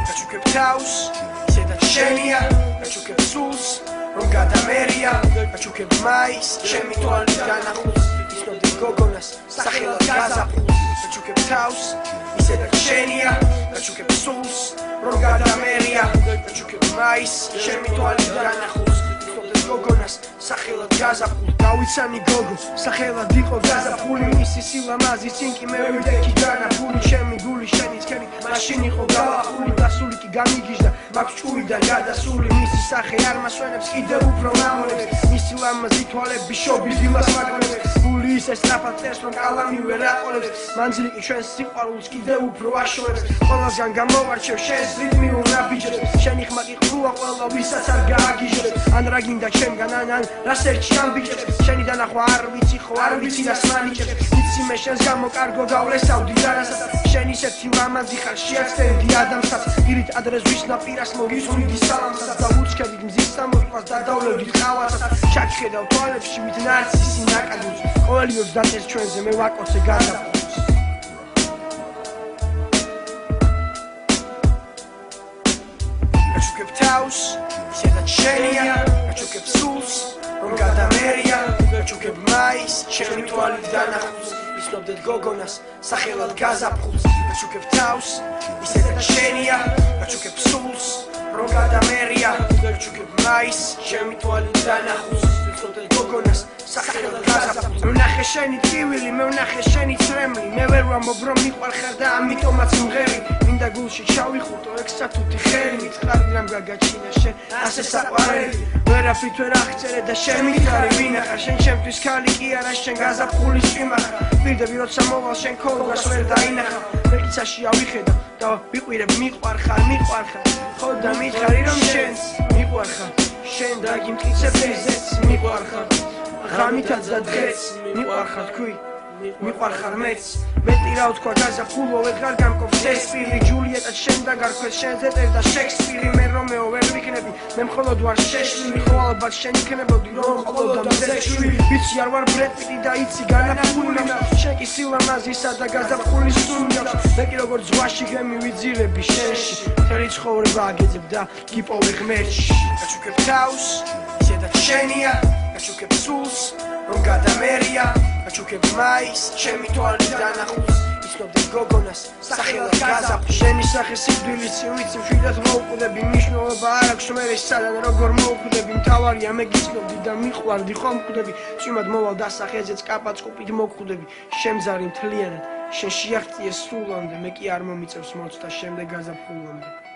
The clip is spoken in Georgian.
გაჩუქებ თავს ისედაც შენია გაჩუქებ სულს რომ გადამერია გაჩუქებ მაის ჩემი თვალით განახულს ისნოდი გოგონას სახელად გაზაფხულს გაჩუქებ თავს ისედაც შენია გაჩუქებ სულს რომ გადამერია გაჩუქებ მაის ჩემი თვალით განახულს ისნოდი გოგონას სახელად გაზაფხულს გავიცანი გოგო სახელად იყო გაზაფხული მისი სილამაზის წინ კი მე ვიდექი განახული ჩემი გული შენი თქვენი მაშინ იყო გავახული დასული კი გამიგიჟდა მაქვს ჭურიდან გადასული მისი სახე არ მასვენებს კიდევ უფრო მამონებს მისი ლამაზი თვალები შობის დილას მაგონებს გული ისე სწრაფად წერს რომ კალამი ვერ აყოლებს მანძილი კი ჩვენს სიყვარულს კიდევ უფრო აშორებს ყველასგან გამოვარჩევ შენს რიტმიულ ნაბიჯებს შენი ხმა კი ყრუა ყველა ვისაც არ გააგიჟებს ან რა გინდა ჩემგან ან რას ერჩი ამ ბიჭებს შენი დანახვა არ ვიცი ხო არ ვიცი რას მანიჭებს იცი მე შენს გამო კარგო გავლესავდი დარასაც შენ ისეთი ლამაზი ხარ შეაცდენდი ადამიანს გირით ადრეს ვის ნაპირას მოგისურვდი სალამსაც და უჩქებით მზის სამოყვას დადავლევდით ყავასაც ჩაჩხედავ თვალებში მით ნარცისი ნაკადულს ყოველი ორს დაწერს ჩვენზე მე ვაკოცე გადაფულს გაჩუქებ თავს ისედაც შენია გაჩუქებ სულს რომ გადამერია გაჩუქებ მაის ჩემი თვალით განახულს ისნობდეთ გოგონას სახელად გაზაფხულს გაჩუქებ თავს ისედაც შენია გაჩუქებ სულს რომ გადამერია გაჩუქებ მაის ჩემი თვალით განახულს ისნობდეთ გოგონას სახელად გაზაფხულს მე ვნახე შენი ტკივილი მე ვნახე შენი წრემლი მე ვერ ვამბობ რომ მიყვარხარ და ამიტომაც მღერი მინდა გულში ჩავიხუტო ექსათუთი ხელი მითხრადი რამ გაგაჩინა შენ ასე საყვარელი ვერაფრით ვერ აღწერე და შენ მითხარი ვინახარ შენ ჩემთვის ქალი კი არა შენ გაზაფხულის წვიმახარ პირდები როცა მოვალ შენ ქოლგას ვერ დაინახავ მეყიცაში ავიხედავ და ვიყვირებ მიყვარხარ ხო და მითხარი რომ შენს მიყვარხარ შენ დაგიმტკიცებ ესეც მიყვარხარ ღამითაც და დღეც მიყვარხარ თქვი მიყვარხარ მეც მეტი რა ვთქვა გაზაფხულო ვეღარ გამყოფს ეს პირი ჯულიეტა შენ დაგარქვეს შენზე წერდა შექსპირი მე რომეო ვერ ვიქნები მე მხოლოდ ვარ შეშლილი ხო ალბათ შენ იქნებოდი რომ მხოლოდ ამზეშვი ვიცი არ ვარ ბრედ პიტი და იცი განაფული შენ კი სილამაზისა და გაზაფხულის სუნდა მე კი როგორც ზღვაში გემივიძირები შენში მთელი ცხოვრება აგეძებ და გიპოვე ღმერთში გაჩუქებ თავს ისედაც შენია გაჩუქებ სულს რომ გადამერია გაჩუქებ მაის ჩემი თვალით განახულს ისნობდეთ გოგონას სახელად გაზაფხულს შენი სახე სიკვდილიც ვიცი მშვიდად მოვკვდები მნიშვნელობა არ აქვს მე სადან როგორ მოვკვდები მთავარია მე გიცნობდი და მიყვარდი ხომ მკვდები წვიმად მოვალ დასახეზეც კაპაწყობით მოვკვდები შემძარი მთლიანად შენ შეაღწიეს სულამდე მე კი არ მომიწევს მოცდა შემდეგ გაზაფხულამდე